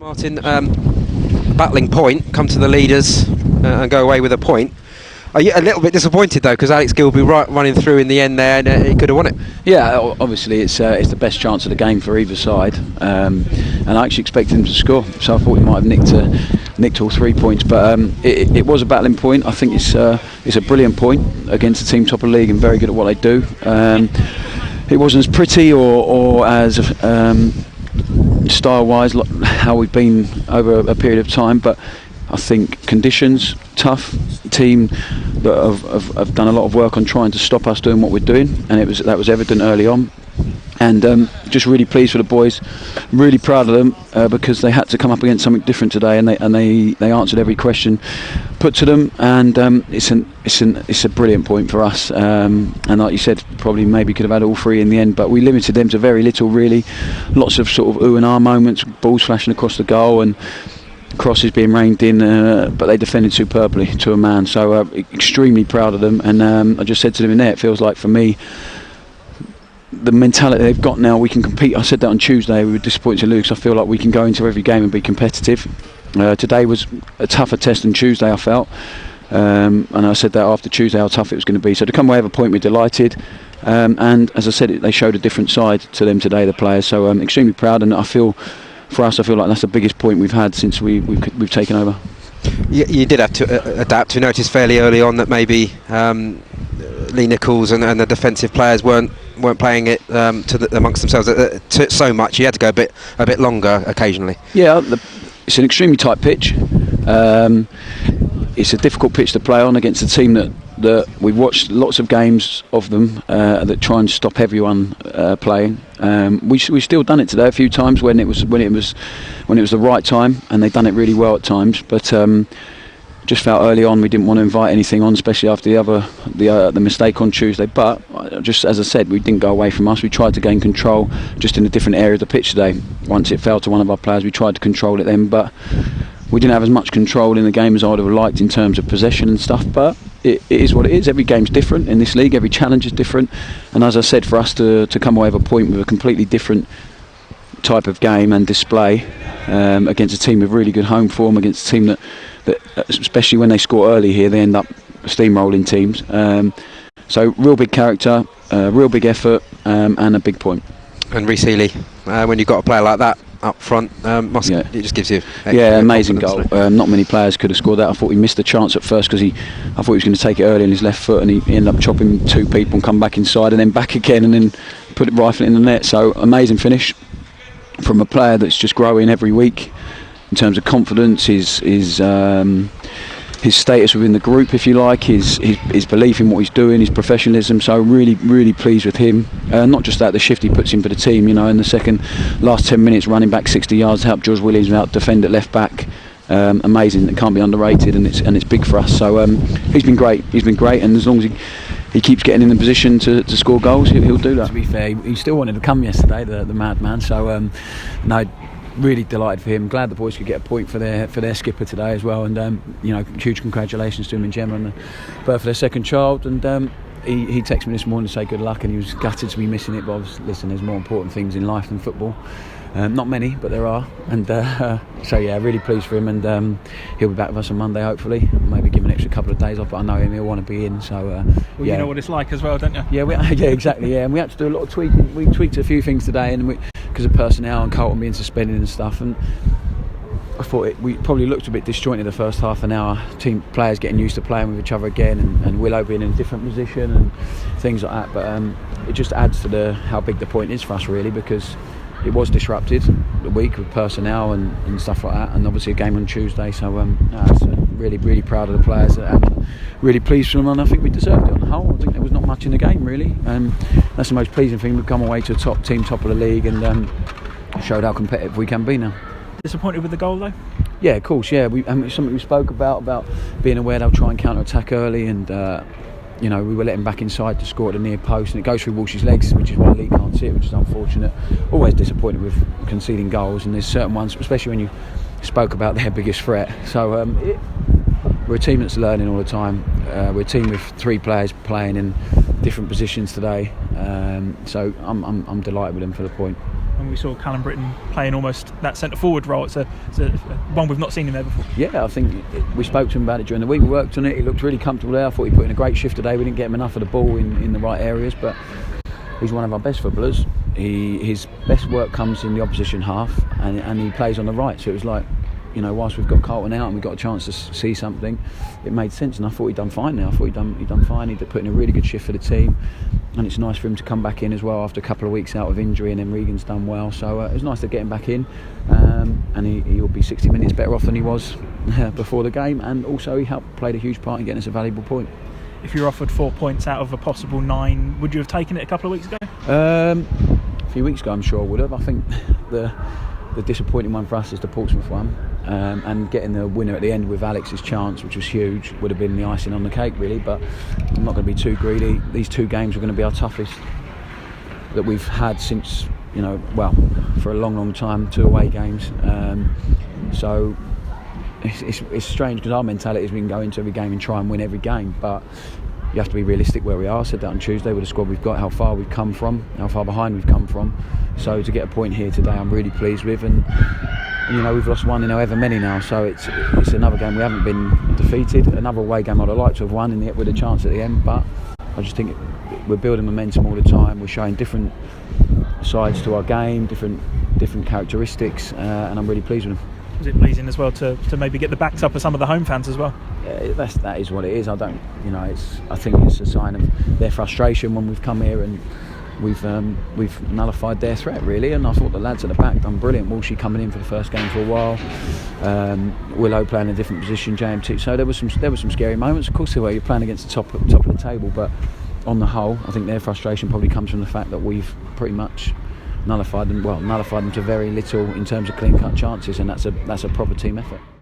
Martin, battling point, come to the leaders and go away with a point. Are you a little bit disappointed though, because Alex Gilby running through in the end there, and he could have won it? Yeah, obviously it's the best chance of the game for either side, and I actually expected him to score, so I thought he might have nicked all 3 points. But it was a battling point. I think it's a brilliant point against a team top of the league and very good at what they do. It wasn't as pretty or as style-wise how we've been over a period of time, but I think conditions, tough team that have done a lot of work on trying to stop us doing what we're doing, and that was evident early on. And just really pleased for the boys, really proud of them because they had to come up against something different today, and they answered every question put to them, and it's a brilliant point for us. And like you said, probably maybe could have had all three in the end, but we limited them to very little really. Lots of sort of ooh and ah moments, balls flashing across the goal and crosses being reined in, but they defended superbly to a man. So extremely proud of them, and I just said to them in there, it feels like for me, the mentality they've got now, we can compete. I said that on Tuesday, we were disappointed to lose. I feel like we can go into every game and be competitive. Today was a tougher test than Tuesday, I felt, and I said that after Tuesday how tough it was going to be. So to come away with a point, we're delighted, and as I said, they showed a different side to them today, the players. So I'm extremely proud, and I feel like that's the biggest point we've had since we've taken over. You did have to adapt. You noticed fairly early on that maybe Lee Nichols and the defensive players weren't playing it amongst themselves so much. You had to go a bit longer occasionally. Yeah, it's an extremely tight pitch. It's a difficult pitch to play on against a team that we've watched lots of games of them that try and stop everyone playing. We still done it today a few times when it was the right time, and they've done it really well at times. But just felt early on we didn't want to invite anything on, especially after the mistake on Tuesday. But just as I said, we didn't go away from us. We tried to gain control just in a different area of the pitch today. Once it fell to one of our players, we tried to control it then, but we didn't have as much control in the game as I would have liked in terms of possession and stuff. But it is what it is. Every game's different in this league. Every challenge is different. And as I said, for us to come away with a point with a completely different type of game and display against a team with really good home form, against a team that especially when they score early here, they end up steamrolling teams. So real big character, real big effort, and a big point. And Rhys Healey, when you've got a player like that up front, it just gives you amazing goal. Not many players could have scored that. I thought he missed the chance at first because I thought he was going to take it early on his left foot, and he ended up chopping two people and come back inside and then back again and then put it rifling in the net. So amazing finish from a player that's just growing every week in terms of confidence, his status within the group, if you like, his belief in what he's doing, his professionalism. So really, really pleased with him. Not just that, the shift he puts in for the team. In the last 10 minutes, running back 60 yards, help George Williams out defend at left back. Amazing. It can't be underrated, and it's big for us. So he's been great. And as long as he keeps getting in the position to score goals, he'll do that. To be fair, he still wanted to come yesterday, the madman. So no. Really delighted for him. Glad the boys could get a point for their skipper today as well, and huge congratulations to him and Gemma on the birth of their second child. And he texted me this morning to say good luck, and he was gutted to be missing it. But obviously, listen, there's more important things in life than football. Not many, but there are. And so yeah, really pleased for him, and he'll be back with us on Monday hopefully. Maybe give him an extra couple of days off, but I know him, he'll want to be in. So you know what it's like as well, don't you? Yeah, exactly. Yeah, and we had to do a lot of tweaking. We tweaked a few things today, and because of personnel and Carlton being suspended and stuff, and I thought we probably looked a bit disjointed the first half an hour. Team players getting used to playing with each other again, and Willow being in a different position and things like that. But it just adds to how big the point is for us really, because it was disrupted the week with personnel and stuff like that, and obviously a game on Tuesday. So really, really proud of the players and really pleased for them, and I think we deserved it on the whole. I think there was not much in the game really. That's the most pleasing thing. We've come away to a top of the league, and showed how competitive we can be now. Disappointed with the goal though? Yeah, of course. Yeah, it's something we spoke about being aware they'll try and counter-attack early, and we were letting back inside to score at the near post, and it goes through Walsh's legs, which is why Lee can't see it, which is unfortunate. Always disappointed with conceding goals, and there's certain ones, especially when you spoke about their biggest threat. So we're a team that's learning all the time. We're a team with three players playing in different positions today. So I'm delighted with them for the point. And we saw Callum Britton playing almost that centre forward role. It's a one we've not seen him there before. Yeah, I think we spoke to him about it during the week. We worked on it. He looked really comfortable there. I thought he put in a great shift today. We didn't get him enough of the ball in the right areas, but he's one of our best footballers. His best work comes in the opposition half, and he plays on the right. So it was like, you know, whilst we've got Carlton out and we got a chance to see something, it made sense, and I thought he'd done fine now. I thought he'd done fine. He'd put in a really good shift for the team, and it's nice for him to come back in as well after a couple of weeks out of injury, and then Regan's done well, so it was nice to get him back in, and he'll be 60 minutes better off than he was before the game, and also he played a huge part in getting us a valuable point. If you're offered 4 points out of a possible 9, would you have taken it a couple of weeks ago? A few weeks ago I'm sure I would have. I think the disappointing one for us is the Portsmouth one, and getting the winner at the end with Alex's chance, which was huge, would have been the icing on the cake really, but I'm not going to be too greedy. These 2 games are going to be our toughest that we've had since, you know, well, for a long time, 2 away games, so it's strange because our mentality is we can go into every game and try and win every game, but you have to be realistic where we are. I said that on Tuesday with the squad we've got, how far we've come from, how far behind we've come from. So to get a point here today, I'm really pleased with, and you know, we've lost one in however many now, so it's another game we haven't been defeated. Another away game I'd have liked to have won with a chance at the end, but I just think we're building momentum all the time. We're showing different sides to our game, different characteristics, and I'm really pleased with them. Was it pleasing as well to maybe get the backs up of some of the home fans as well? Yeah, that is what it is. I think it's a sign of their frustration when we've come here and we've nullified their threat really. And I thought the lads at the back done brilliant. Walshy coming in for the first game for a while. Willow playing a different position. JMT. So there were some scary moments. Of course, there were. You're playing against the top of the table, but on the whole, I think their frustration probably comes from the fact that we've pretty much nullified them to very little in terms of clean-cut chances, and that's a proper team effort.